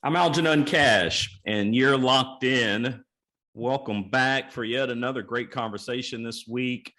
I'm Algenon Cash, and you're locked in. Welcome back for yet another great conversation this week.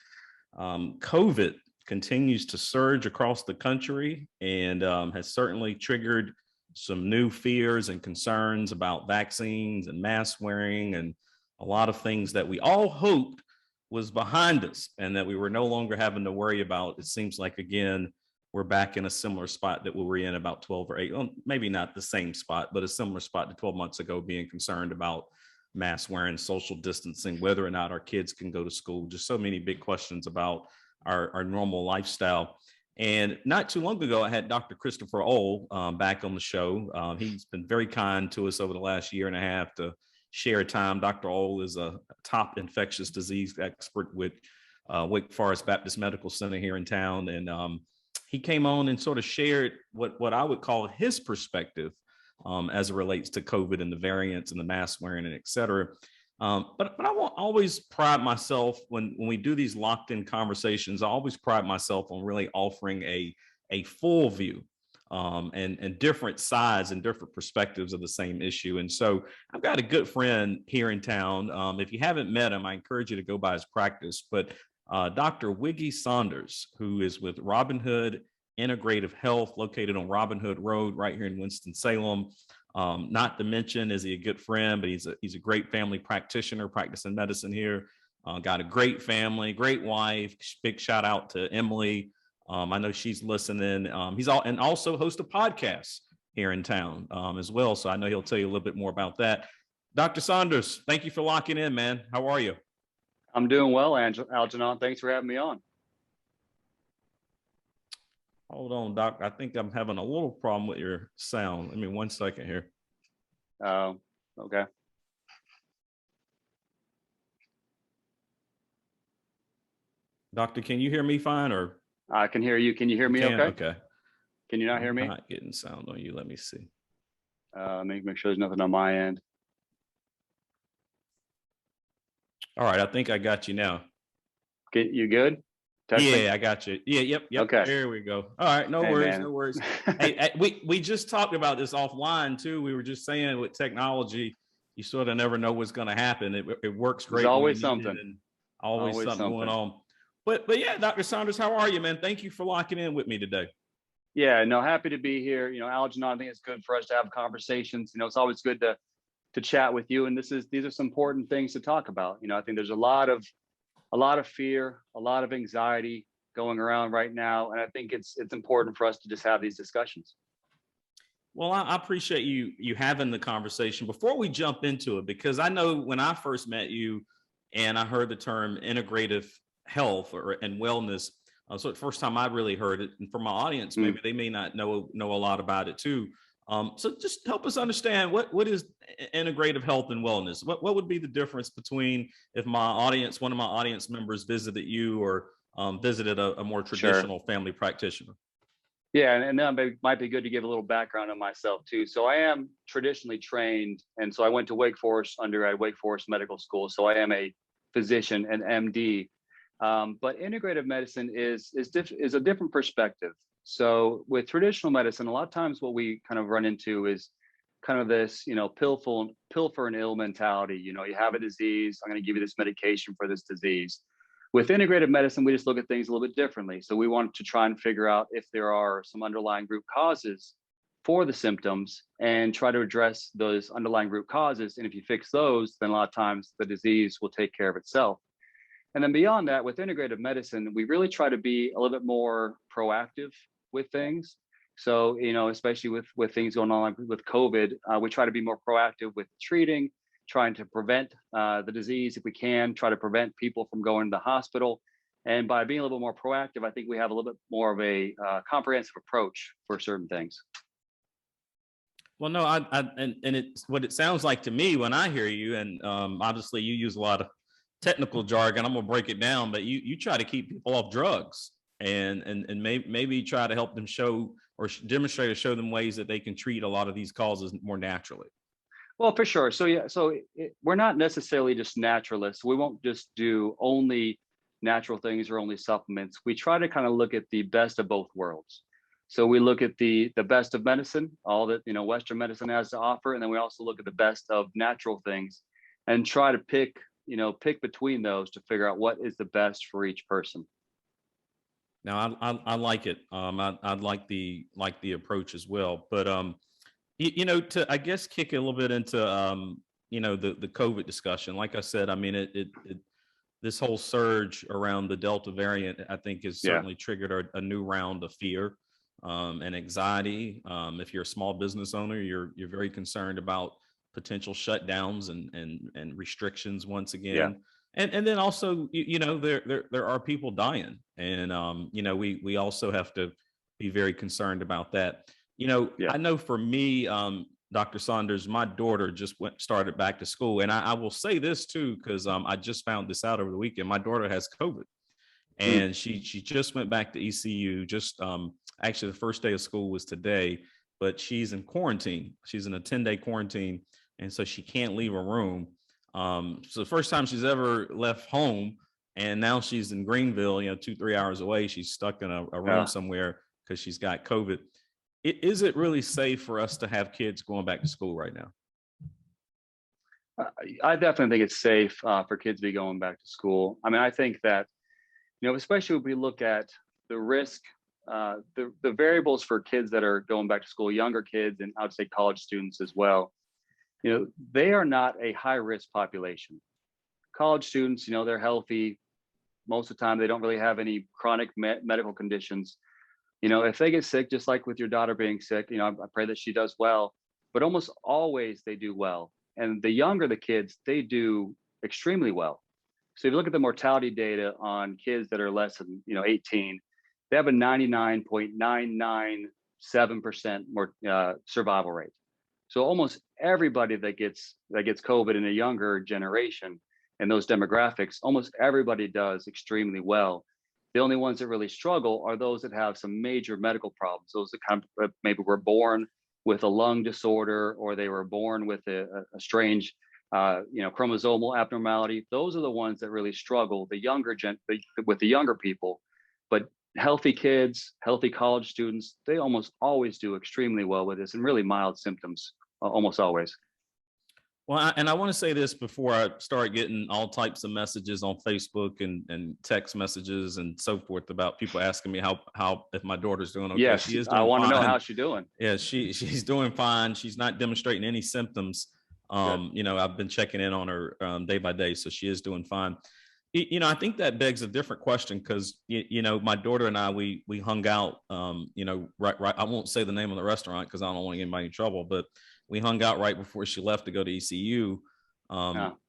COVID continues to surge across the country and has certainly triggered some new fears and concerns about vaccines and mask wearing and a lot of things that we all hoped was behind us and that we were no longer having to worry about. It seems like, again, we're back in a similar spot that we were in about 12 or 8, well, maybe not the same spot, but a similar spot to 12 months ago, being concerned about mask wearing, social distancing, whether or not our kids can go to school, just so many big questions about our normal lifestyle. And not too long ago, I had Dr. Christopher Ohl back on the show. He's been very kind to us over the last year and a half to share time. Dr. Ohl is a top infectious disease expert with Wake Forest Baptist Medical Center here in town. And he came on and sort of shared what I would call his perspective as it relates to COVID and the variants and the mask wearing and et cetera. But I will always pride myself when we do these locked in conversations. I always pride myself on really offering a full view and different sides and different perspectives of the same issue. And so I've got a good friend here in town. If you haven't met him, I encourage you to go by his practice. But Dr. Wiggy Saunders, who is with Robin Hood Integrative Health, located on Robin Hood Road, right here in Winston-Salem. Not to mention, is he a good friend, but he's a great family practitioner practicing medicine here. Got a great family, great wife. Big shout out to Emily. I know she's listening. And also host a podcast here in town as well. So I know he'll tell you a little bit more about that. Dr. Saunders, thank you for locking in, man. How are you? I'm doing well, Algenon. Thanks for having me on. Hold on, Doc. I think I'm having a little problem with your sound. Let me 1 second here. Oh, okay. Doctor, can you hear me fine? Or I can hear you. Can you hear me okay? Okay. Can you not hear me? I'm not getting sound on you. Let me see. Make sure there's nothing on my end. All right, I think I got you now. Get you good? Testing? Yeah, I got you. Yeah, yep. Okay. There we go. All right, no worries, no worries. Hey, we just talked about this offline too. We were just saying with technology, you sort of never know what's going to happen. It works great. There's always something. Always something going on. But yeah, Dr. Saunders, how are you, man? Thank you for locking in with me today. Yeah, no, happy to be here. Algenon, I think it's good for us to have conversations. It's always good to chat with you. And these are some important things to talk about. I think there's a lot of fear, a lot of anxiety going around right now. And I think it's important for us to just have these discussions. Well, I appreciate you having the conversation. Before we jump into it, because I know when I first met you and I heard the term integrative health and wellness, so the first time I really heard it, and for my audience, maybe they may not know a lot about it too. So just help us understand what is integrative health and wellness. What would be the difference between if one of my audience members visited you or visited a more traditional family practitioner? Yeah, and then it might be good to give a little background on myself too. So I am traditionally trained, and so I went to Wake Forest undergrad, Wake Forest Medical School. So I am a physician, an MD. But integrative medicine is a different perspective. So with traditional medicine, a lot of times what we kind of run into is kind of this, pill for an ill mentality. You have a disease, I'm going to give you this medication for this disease. With integrative medicine, we just look at things a little bit differently. So we want to try and figure out if there are some underlying root causes for the symptoms and try to address those underlying root causes. And if you fix those, then a lot of times the disease will take care of itself. And then beyond that, with integrative medicine, we really try to be a little bit more proactive with things. So, especially with things going on with COVID, we try to be more proactive with treating, trying to prevent the disease if we can, try to prevent people from going to the hospital. And by being a little bit more proactive, I think we have a little bit more of a comprehensive approach for certain things. Well, no, it's what it sounds like to me when I hear you, and obviously you use a lot of technical jargon. I'm gonna break it down, but you try to keep people off drugs and maybe try to help them show or demonstrate or show them ways that they can treat a lot of these causes more naturally. Well, for sure. So yeah, we're not necessarily just naturalists. We won't just do only natural things or only supplements. We try to kind of look at the best of both worlds. So we look at the best of medicine, all that Western medicine has to offer, and then we also look at the best of natural things, and try to pick between those to figure out what is the best for each person. Now, I like it. I like the approach as well. But to I guess kick it a little bit into the COVID discussion. Like I said, I mean it this whole surge around the Delta variant, I think, has Yeah. certainly triggered a new round of fear and anxiety. If you're a small business owner, you're very concerned about potential shutdowns and restrictions once again. Yeah. And then also, there are people dying, and we also have to be very concerned about that. Yeah. I know for me, Dr. Saunders, my daughter just started back to school. And I will say this too, because I just found this out over the weekend. My daughter has COVID, and she just went back to ECU. Just actually, the first day of school was today, but she's in quarantine. She's in a 10-day quarantine, and so she can't leave her room. So the first time she's ever left home, and now she's in Greenville, 2-3 hours away. She's stuck in a room somewhere because she's got COVID. Is it really safe for us to have kids going back to school right now? I definitely think it's safe for kids to be going back to school. I mean, I think that, especially if we look at the risk, the variables for kids that are going back to school, younger kids, and I would say college students as well, they are not a high risk population. College students, they're healthy. Most of the time, they don't really have any chronic medical conditions. If they get sick, just like with your daughter being sick, I pray that she does well, but almost always they do well. And the younger the kids, they do extremely well. So if you look at the mortality data on kids that are less than, 18, they have a 99.997% more survival rate. So almost everybody that gets COVID in a younger generation and those demographics, almost everybody does extremely well. The only ones that really struggle are those that have some major medical problems. Those that kind of maybe were born with a lung disorder, or they were born with a strange, chromosomal abnormality. Those are the ones that really struggle. With the younger people, but healthy kids, healthy college students, they almost always do extremely well with this, and really mild symptoms, almost always. Well, and I want to say this before I start getting all types of messages on Facebook and text messages and so forth about people asking me how if my daughter's doing okay. Yes, she is doing I want fine. to know how she's doing. Yeah, she's doing fine. She's not demonstrating any symptoms. I've been checking in on her day by day, so she is doing fine. I think that begs a different question because my daughter and I we hung out. Right. I won't say the name of the restaurant because I don't want to get anybody in trouble, but we hung out right before she left to go to ECU.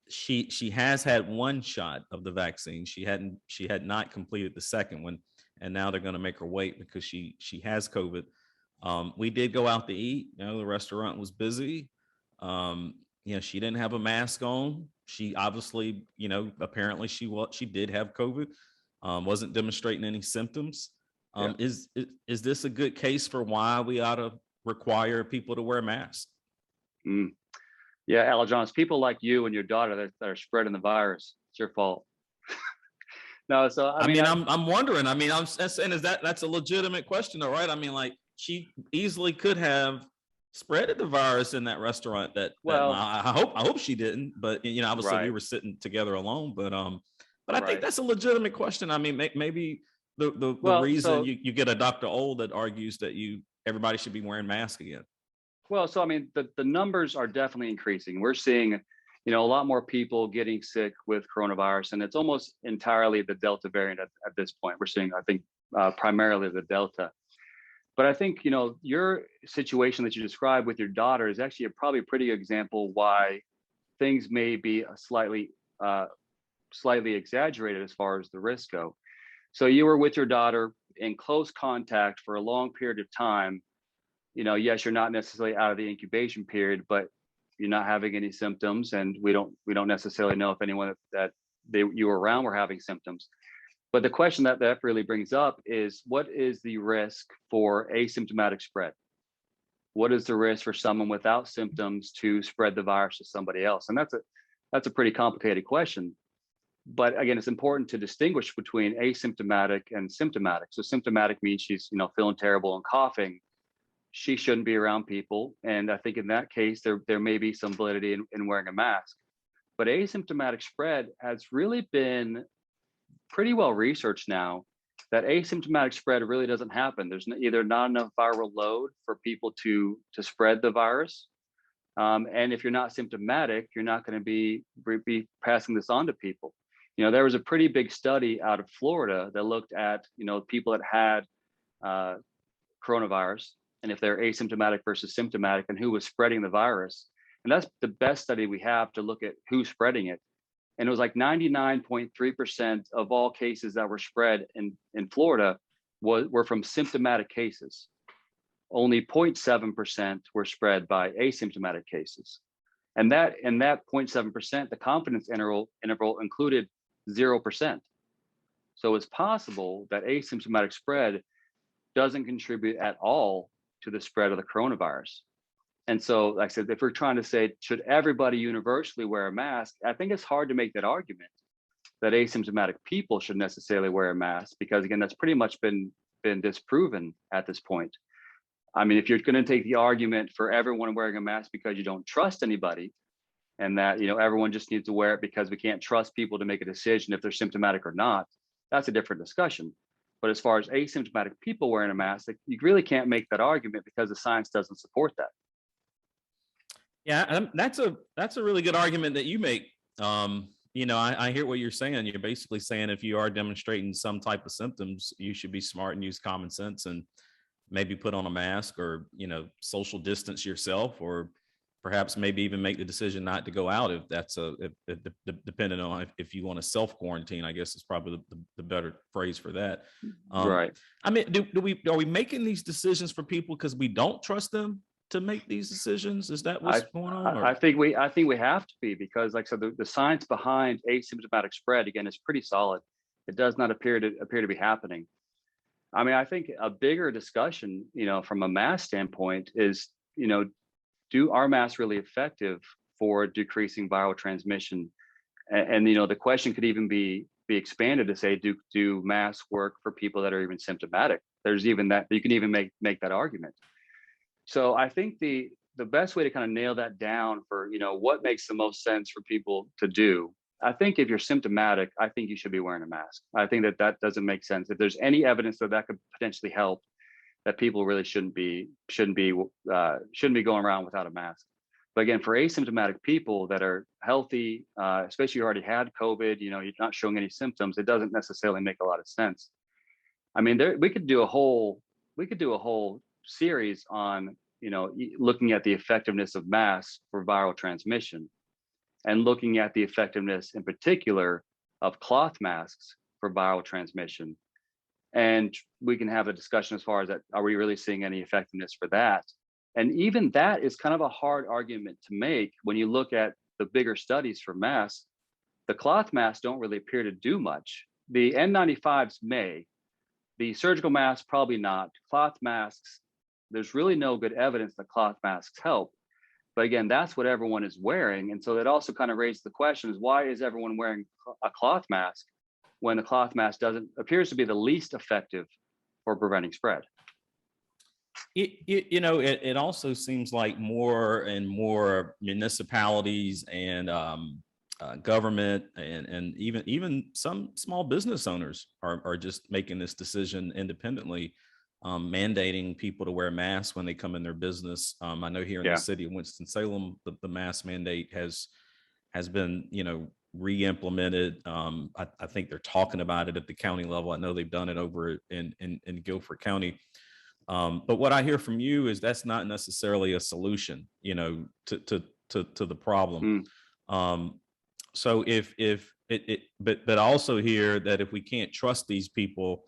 She has had one shot of the vaccine. She had not completed the second one, and now they're going to make her wait because she has COVID. We did go out to eat. The restaurant was busy. She didn't have a mask on. She obviously, apparently she did have COVID. Wasn't demonstrating any symptoms. Is this a good case for why we ought to require people to wear masks? Yeah, Algenon, it's people like you and your daughter that are spreading the virus. It's your fault. No, so I'm wondering. I'm saying that's a legitimate question, though, right? I mean, like, she easily could have spread the virus in that restaurant. I hope she didn't. But obviously we were sitting together alone. But I think that's a legitimate question. I mean, maybe the reason you get a Dr. Old that argues that everybody should be wearing masks again. Well, so I mean, the numbers are definitely increasing. We're seeing, a lot more people getting sick with coronavirus, and it's almost entirely the Delta variant at this point. We're seeing, I think, primarily the Delta. But I think, your situation that you described with your daughter is actually probably a pretty good example why things may be slightly exaggerated as far as the risk go. So you were with your daughter in close contact for a long period of time. Yes, you're not necessarily out of the incubation period, but you're not having any symptoms, and we don't necessarily know if anyone that you were around were having symptoms. But the question that really brings up is, what is the risk for asymptomatic spread? What is the risk for someone without symptoms to spread the virus to somebody else? And that's a pretty complicated question. But again, it's important to distinguish between asymptomatic and symptomatic. So symptomatic means she's, feeling terrible and coughing. She shouldn't be around people. And I think in that case, there may be some validity in wearing a mask. But asymptomatic spread has really been pretty well researched now, that asymptomatic spread really doesn't happen. There's either not enough viral load for people to spread the virus. And if you're not symptomatic, you're not going to be passing this on to people. There was a pretty big study out of Florida that looked at, people that had coronavirus, and if they're asymptomatic versus symptomatic, and who was spreading the virus. And that's the best study we have to look at who's spreading it. And it was like 99.3% of all cases that were spread in Florida were from symptomatic cases. Only 0.7% were spread by asymptomatic cases. And that 0.7%, the confidence interval included 0%. So it's possible that asymptomatic spread doesn't contribute at all to the spread of the coronavirus. And so, like I said, if we're trying to say, should everybody universally wear a mask? I think it's hard to make that argument that asymptomatic people should necessarily wear a mask, because again, that's pretty much been disproven at this point. I mean, if you're going to take the argument for everyone wearing a mask because you don't trust anybody, and that, everyone just needs to wear it because we can't trust people to make a decision if they're symptomatic or not, that's a different discussion. But as far as asymptomatic people wearing a mask, you really can't make that argument because the science doesn't support that. Yeah, that's a really good argument that you make. I hear what you're saying. You're basically saying if you are demonstrating some type of symptoms, you should be smart and use common sense and maybe put on a mask, or social distance yourself, or perhaps maybe even make the decision not to go out if that's depending on if you want to self quarantine. I guess is probably the better phrase for that. Right. I mean, are we making these decisions for people because we don't trust them to make these decisions? Is that what's going on? I think we have to be, because like I said, the science behind asymptomatic spread, again, is pretty solid. It does not appear to be happening. I mean, I think a bigger discussion, from a mask standpoint is, do our masks really effective for decreasing viral transmission? And the question could even be expanded to say, do masks work for people that are even symptomatic? There's even that, you can even make that argument. So I think the best way to kind of nail that down for, what makes the most sense for people to do, I think if you're symptomatic, I think you should be wearing a mask. I think that doesn't make sense. If there's any evidence that could potentially help, that people really shouldn't be going around without a mask. But again, for asymptomatic people that are healthy, especially you already had COVID, you're not showing any symptoms, it doesn't necessarily make a lot of sense. I mean, we could do a whole series on, looking at the effectiveness of masks for viral transmission, and looking at the effectiveness in particular of cloth masks for viral transmission. And we can have a discussion as far as that, are we really seeing any effectiveness for that? And even that is kind of a hard argument to make when you look at the bigger studies for masks. The cloth masks don't really appear to do much. The N95s may, the surgical masks probably not. Cloth masks, there's really no good evidence that cloth masks help. But again, that's what everyone is wearing. And so that also kind of raises the question is, why is everyone wearing a cloth mask when the cloth mask appears to be the least effective for preventing spread? It also seems like more and more municipalities and government and even some small business owners are just making this decision independently, mandating people to wear masks when they come in their business. I know here in the city of Winston-Salem, the mask mandate has been, re-implemented. I think they're talking about it at the county level. I know they've done it over in Guilford County. But what I hear from you is that's not necessarily a solution, to the problem. So but I also hear that if we can't trust these people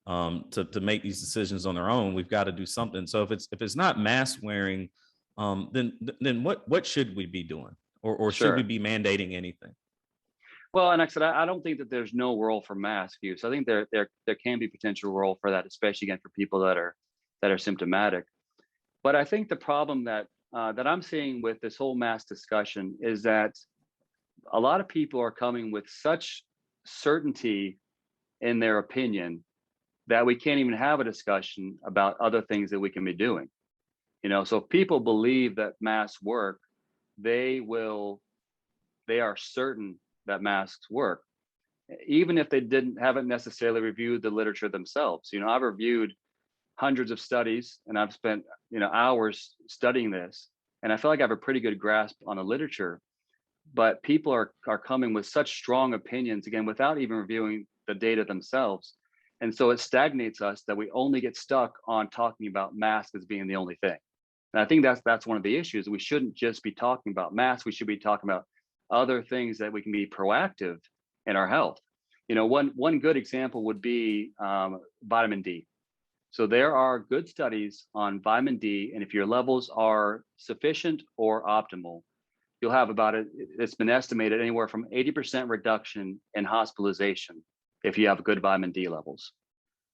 to make these decisions on their own, we've got to do something. So if it's not mask wearing, then what should we be doing, or should we be mandating anything? Well, and like I said, I don't think that there's no role for mask use. I think there can be potential role for that, especially again for people that are symptomatic. But I think the problem that I'm seeing with this whole mask discussion is that a lot of people are coming with such certainty in their opinion that we can't even have a discussion about other things that we can be doing. So if people believe that masks work, they are certain that masks work, even if they haven't necessarily reviewed the literature themselves. I've reviewed hundreds of studies, and I've spent hours studying this, and I feel like I have a pretty good grasp on the literature. But people are coming with such strong opinions, again, without even reviewing the data themselves. And so it stagnates us that we only get stuck on talking about masks as being the only thing. And I think that's one of the issues. We shouldn't just be talking about masks. We should be talking about other things that we can be proactive in our health. One good example would be vitamin D. So there are good studies on vitamin D, and if your levels are sufficient or optimal, you'll have it's been estimated anywhere from 80% reduction in hospitalization if you have good vitamin D levels.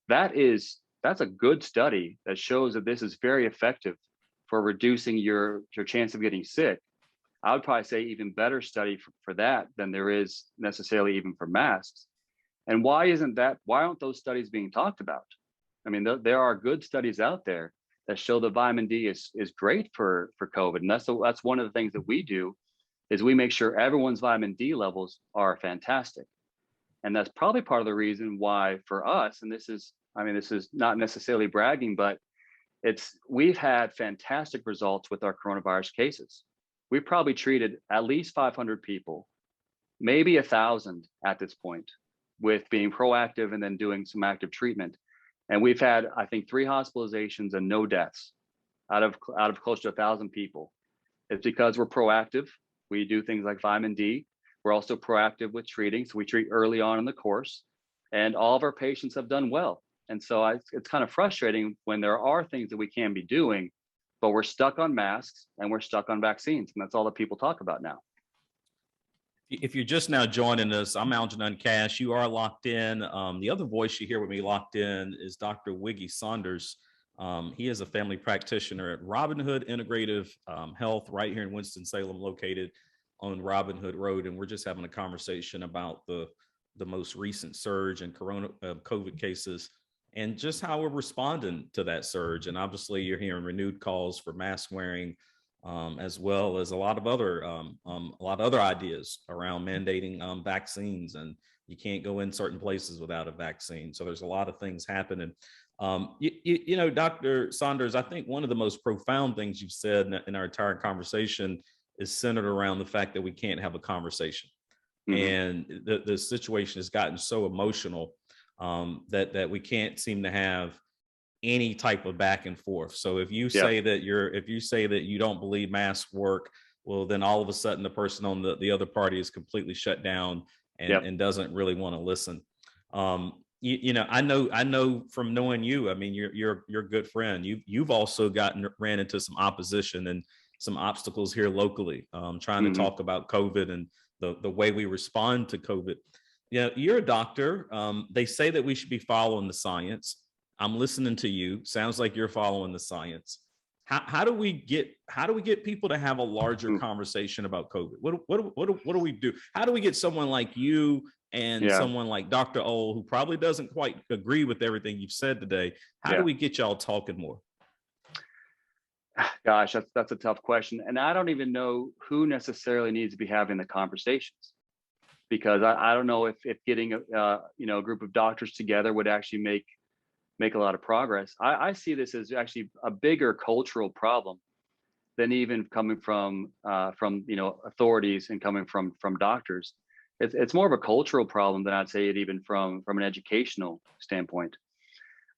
That's a good study that shows that this is very effective for reducing your chance of getting sick. I would probably say even better study for that than there is necessarily even for masks. And why aren't those studies being talked about? I mean, there are good studies out there that show the vitamin D is great for COVID. And that's one of the things that we do, is we make sure everyone's vitamin D levels are fantastic. And that's probably part of the reason why for us, and this is not necessarily bragging, but we've had fantastic results with our coronavirus cases. We've probably treated at least 500 people, maybe 1,000 at this point, with being proactive and then doing some active treatment. And we've had, I think, 3 hospitalizations and no deaths out of close to 1,000 people. It's because we're proactive. We do things like vitamin D. We're also proactive with treating. So we treat early on in the course, and all of our patients have done well. And so it's kind of frustrating when there are things that we can be doing, but we're stuck on masks and we're stuck on vaccines. And that's all that people talk about now. If you're just now joining us, I'm Algenon. You are locked in. The other voice you hear with me locked in is Dr. Wiggy Saunders. He is a family practitioner at Robin Hood Integrative Health right here in Winston-Salem, located on Robin Hood Road. And we're just having a conversation about the most recent surge in COVID cases and just how we're responding to that surge. And obviously you're hearing renewed calls for mask wearing, as well as a lot of other ideas around mandating vaccines, and you can't go in certain places without a vaccine. So there's a lot of things happening. Dr. Saunders, I think one of the most profound things you've said in our entire conversation is centered around the fact that we can't have a conversation. Mm-hmm. And the situation has gotten so emotional that we can't seem to have any type of back and forth. So if you say that you don't believe masks work, well, then all of a sudden the person on the other party is completely shut down and doesn't really want to listen. I know from knowing you, I mean, you're a good friend. You've also ran into some opposition and some obstacles here locally, trying to talk about COVID and the way we respond to COVID. You're a doctor. They say that we should be following the science. I'm listening to you. Sounds like you're following the science. How do we get people to have a larger conversation about COVID? What do we do? How do we get someone like you and someone like Dr. O, who probably doesn't quite agree with everything you've said today? How do we get y'all talking more? Gosh, that's a tough question. And I don't even know who necessarily needs to be having the conversations, because I don't know if getting a group of doctors together would actually make a lot of progress. I see this as actually a bigger cultural problem than even coming from authorities and coming from doctors. It's more of a cultural problem than I'd say it even from an educational standpoint.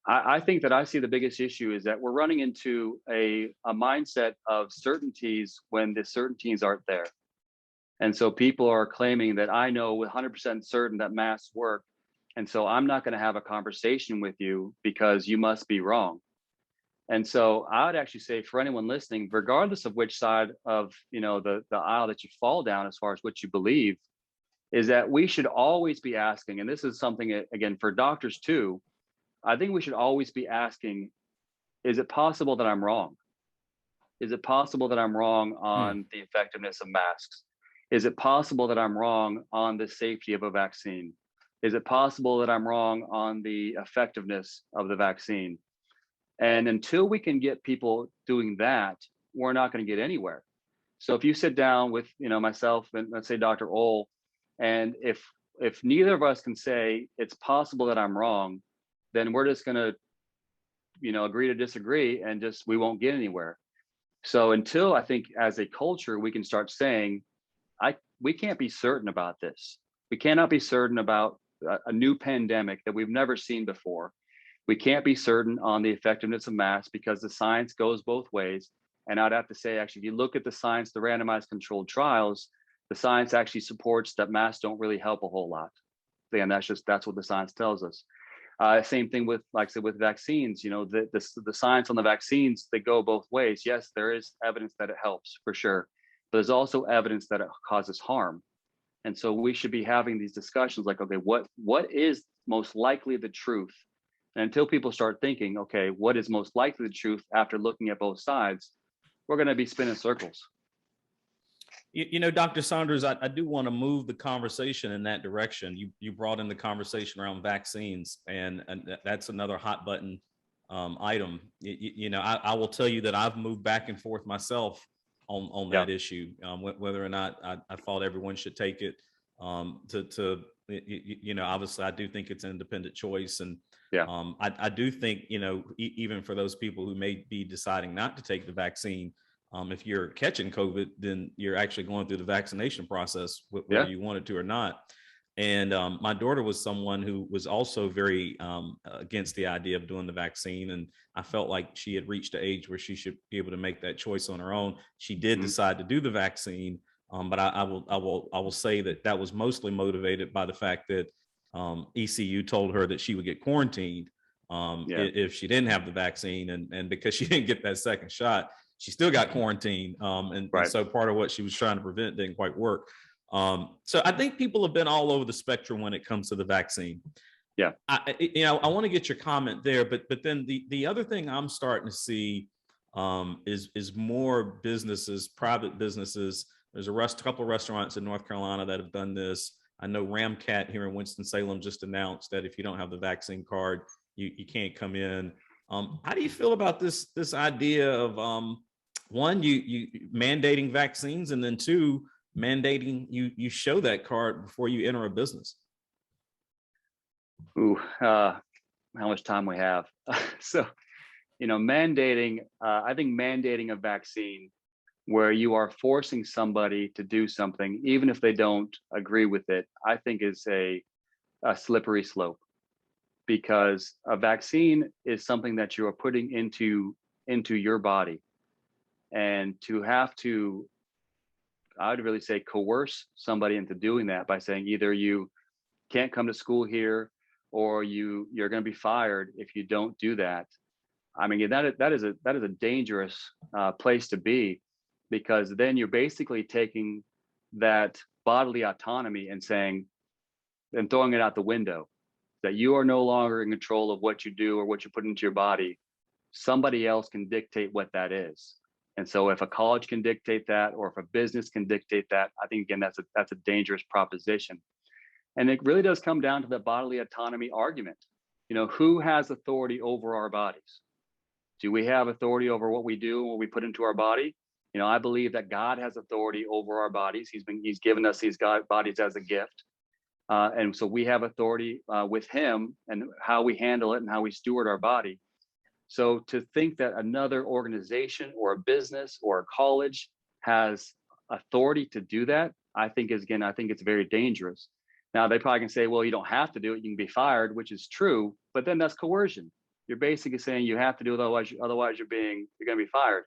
I think that I see the biggest issue is that we're running into a mindset of certainties when the certainties aren't there. And so people are claiming that I know with 100% certain that masks work, and so I'm not going to have a conversation with you because you must be wrong. And so I would actually say for anyone listening, regardless of which side of the aisle that you fall down as far as what you believe, is that we should always be asking, and this is something again for doctors too, I think we should always be asking, is it possible that I'm wrong? Is it possible that I'm wrong on the effectiveness of masks? Is it possible that I'm wrong on the safety of a vaccine? Is it possible that I'm wrong on the effectiveness of the vaccine? And until we can get people doing that, we're not going to get anywhere. So if you sit down with, myself and let's say Dr. Ohl, and if neither of us can say it's possible that I'm wrong, then we're just going to, agree to disagree, and just we won't get anywhere. So until I think as a culture we can start saying, we can't be certain about this. We cannot be certain about a new pandemic that we've never seen before. We can't be certain on the effectiveness of masks because the science goes both ways. And I'd have to say, actually, if you look at the science, the randomized controlled trials, the science actually supports that masks don't really help a whole lot. And that's what the science tells us. Same thing with, like I said, with vaccines. The science on the vaccines, they go both ways. Yes, there is evidence that it helps for sure, but there's also evidence that it causes harm. And so we should be having these discussions like, okay, what is most likely the truth? And until people start thinking, okay, what is most likely the truth after looking at both sides, we're going to be spinning circles. Dr. Saunders, I do want to move the conversation in that direction. You brought in the conversation around vaccines, and that's another hot button item. I will tell you that I've moved back and forth myself on that issue, whether or not I thought everyone should take it. Obviously, I do think it's an independent choice, and I do think even for those people who may be deciding not to take the vaccine, if you're catching COVID, then you're actually going through the vaccination process, whether you wanted to or not. And my daughter was someone who was also very against the idea of doing the vaccine. And I felt like she had reached the age where she should be able to make that choice on her own. She did decide to do the vaccine. But I will say that was mostly motivated by the fact that ECU told her that she would get quarantined if she didn't have the vaccine. And because she didn't get that second shot, she still got quarantined. And so part of what she was trying to prevent didn't quite work. So I think people have been all over the spectrum when it comes to the vaccine. Yeah. I want to get your comment there, but then the other thing I'm starting to see is more businesses, private businesses. There's a couple of restaurants in North Carolina that have done this. I know Ramcat here in Winston-Salem just announced that if you don't have the vaccine card, you can't come in. How do you feel about this idea of one, you mandating vaccines, and then two, mandating you show that card before you enter a business? How much time we have? So, mandating, I think mandating a vaccine where you are forcing somebody to do something, even if they don't agree with it, I think is a slippery slope, because a vaccine is something that you are putting into your body. And to have to, I would really say, coerce somebody into doing that by saying either you can't come to school here or you're going to be fired if you don't do that. I mean, that is a dangerous place to be, because then you're basically taking that bodily autonomy and throwing it out the window, that you are no longer in control of what you do or what you put into your body. Somebody else can dictate what that is. And so if a college can dictate that, or if a business can dictate that, I think, again, that's a dangerous proposition. And it really does come down to the bodily autonomy argument. Who has authority over our bodies? Do we have authority over what we do and what we put into our body? I believe that God has authority over our bodies. He's given us these bodies as a gift. And so we have authority with him and how we handle it and how we steward our body. So to think that another organization or a business or a college has authority to do that, I think it's very dangerous. Now, they probably can say, well, you don't have to do it, you can be fired, which is true, but then that's coercion. You're basically saying you have to do it, otherwise you're going to be fired.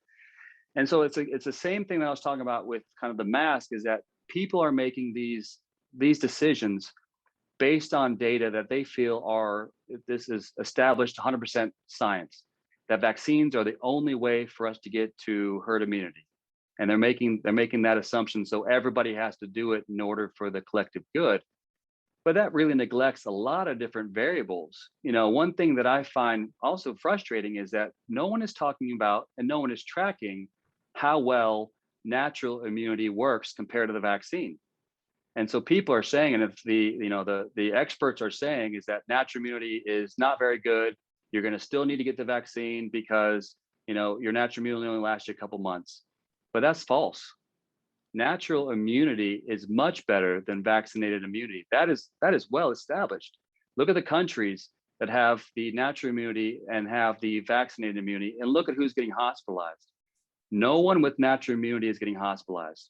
And so it's the same thing that I was talking about with kind of the mask, is that people are making these decisions based on data that they feel this is established 100% science, that vaccines are the only way for us to get to herd immunity. And they're making that assumption, so everybody has to do it in order for the collective good. But that really neglects a lot of different variables. One thing that I find also frustrating is that no one is talking about and no one is tracking how well natural immunity works compared to the vaccine. And so people are saying, and if the experts are saying, is that natural immunity is not very good. You're going to still need to get the vaccine because, your natural immunity only lasts you a couple months. But that's false. Natural immunity is much better than vaccinated immunity. That is well established. Look at the countries that have the natural immunity and have the vaccinated immunity, and look at who's getting hospitalized. No one with natural immunity is getting hospitalized.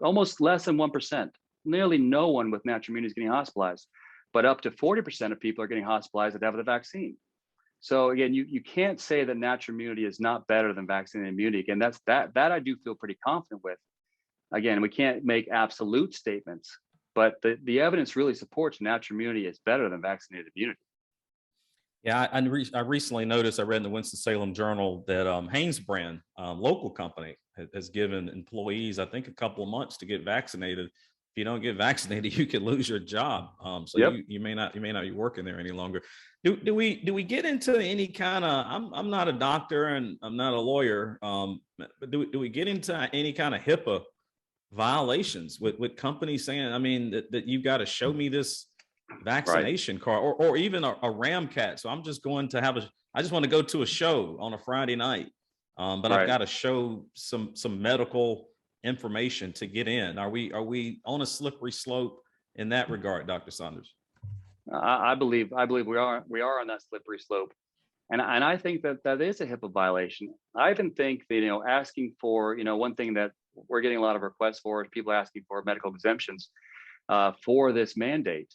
Almost less than 1%. Nearly no one with natural immunity is getting hospitalized, but up to 40% of people are getting hospitalized that have the vaccine. So again, you can't say that natural immunity is not better than vaccinated immunity. Again, that I do feel pretty confident with. Again, we can't make absolute statements, but the evidence really supports natural immunity is better than vaccinated immunity. Yeah, I recently noticed, I read in the Winston-Salem Journal that Hanes brand, local company, has given employees, I think, a couple of months to get vaccinated. If you don't get vaccinated, you could lose your job. So Yep. you may not be working there any longer. Do we get into any kind of? I'm not a doctor and I'm not a lawyer, but do we get into any kind of HIPAA violations with companies saying, I mean, that you've got to show me this vaccination card, or even a RAM cat. So I'm just going to I just want to go to a show on a Friday night, but I've got to show some medical information to get in. Are we on a slippery slope in that regard, Dr. Saunders? I believe we are on that slippery slope, and I think that is a HIPAA violation. I even think that asking for one thing that we're getting a lot of requests for is people asking for medical exemptions for this mandate.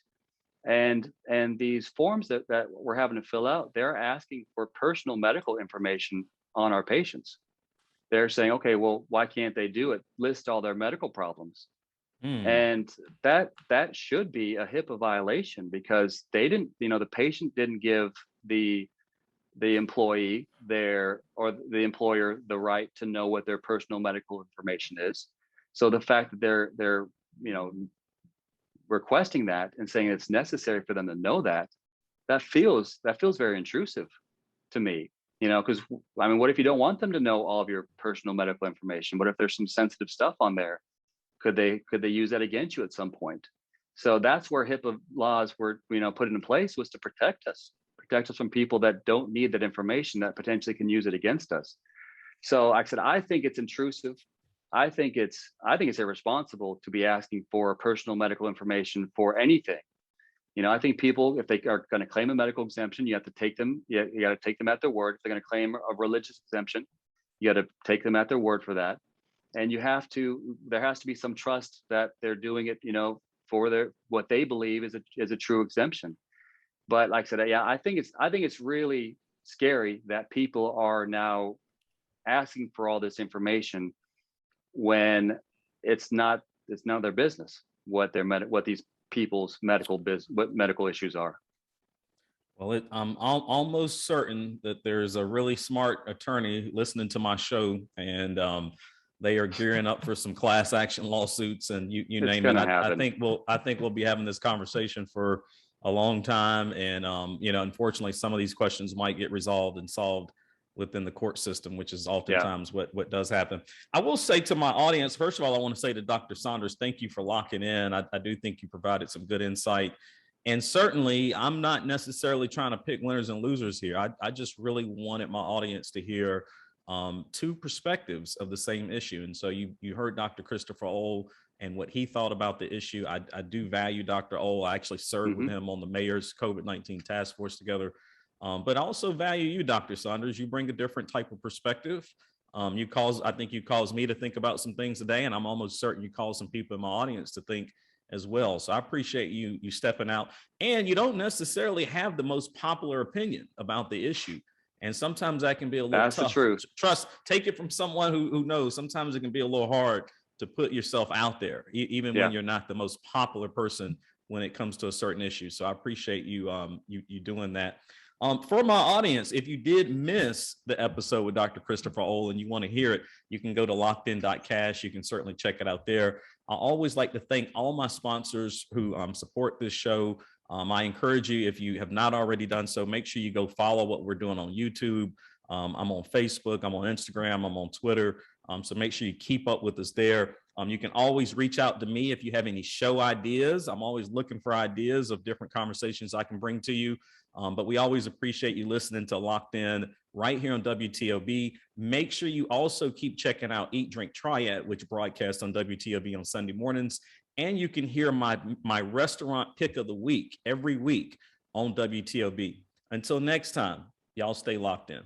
And these forms that we're having to fill out, they're asking for personal medical information on our patients. They're saying, okay, well, why can't they do it? List all their medical problems. And that should be a HIPAA violation, because they didn't, the patient didn't give the employee or the employer the right to know what their personal medical information is. So the fact that they're requesting that and saying it's necessary for them to know that feels very intrusive to me, because I mean, what if you don't want them to know all of your personal medical information? What if there's some sensitive stuff on there? Could they use that against you at some point? So that's where HIPAA laws were put into place, was to protect us from people that don't need that information, that potentially can use it against us. So like I said, I think it's intrusive. I think it's irresponsible to be asking for personal medical information for anything. I think people, if they are going to claim a medical exemption, you have to take them. You got to take them at their word. If they're going to claim a religious exemption, you got to take them at their word for that. And there has to be some trust that they're doing it, for what they believe is a true exemption. But like I said, yeah, I think it's really scary that people are now asking for all this information when it's not their business what these people's medical issues are. Well, I'm almost certain that there's a really smart attorney listening to my show, and they are gearing up for some class action lawsuits, and you name it. I think we'll be having this conversation for a long time, and unfortunately, some of these questions might get resolved and solved within the court system, which is oftentimes what does happen. I will say to my audience, first of all, I want to say to Dr. Saunders, thank you for locking in. I do think you provided some good insight. And certainly, I'm not necessarily trying to pick winners and losers here. I just really wanted my audience to hear two perspectives of the same issue. And so you heard Dr. Christopher Ohl and what he thought about the issue. I do value Dr. Ohl. I actually served with him on the mayor's COVID-19 task force together. But I also value you, Dr. Saunders. You bring a different type of perspective. I think you caused me to think about some things today, and I'm almost certain you caused some people in my audience to think as well. So I appreciate you stepping out. And you don't necessarily have the most popular opinion about the issue. And sometimes that can be a little tough. That's the truth. Take it from someone who knows. Sometimes it can be a little hard to put yourself out there, even when you're not the most popular person when it comes to a certain issue. So I appreciate you doing that. For my audience, if you did miss the episode with Dr. Christopher Ohl and you want to hear it, you can go to lockedin.cash. You can certainly check it out there. I always like to thank all my sponsors who support this show. I encourage you, if you have not already done so, make sure you go follow what we're doing on YouTube. I'm on Facebook, I'm on Instagram, I'm on Twitter. So make sure you keep up with us there. You can always reach out to me if you have any show ideas. I'm always looking for ideas of different conversations I can bring to you. But we always appreciate you listening to Locked In right here on WTOB. Make sure you also keep checking out Eat, Drink, Triad, which broadcasts on WTOB on Sunday mornings. And you can hear my restaurant pick of the week every week on WTOB. Until next time, y'all stay locked in.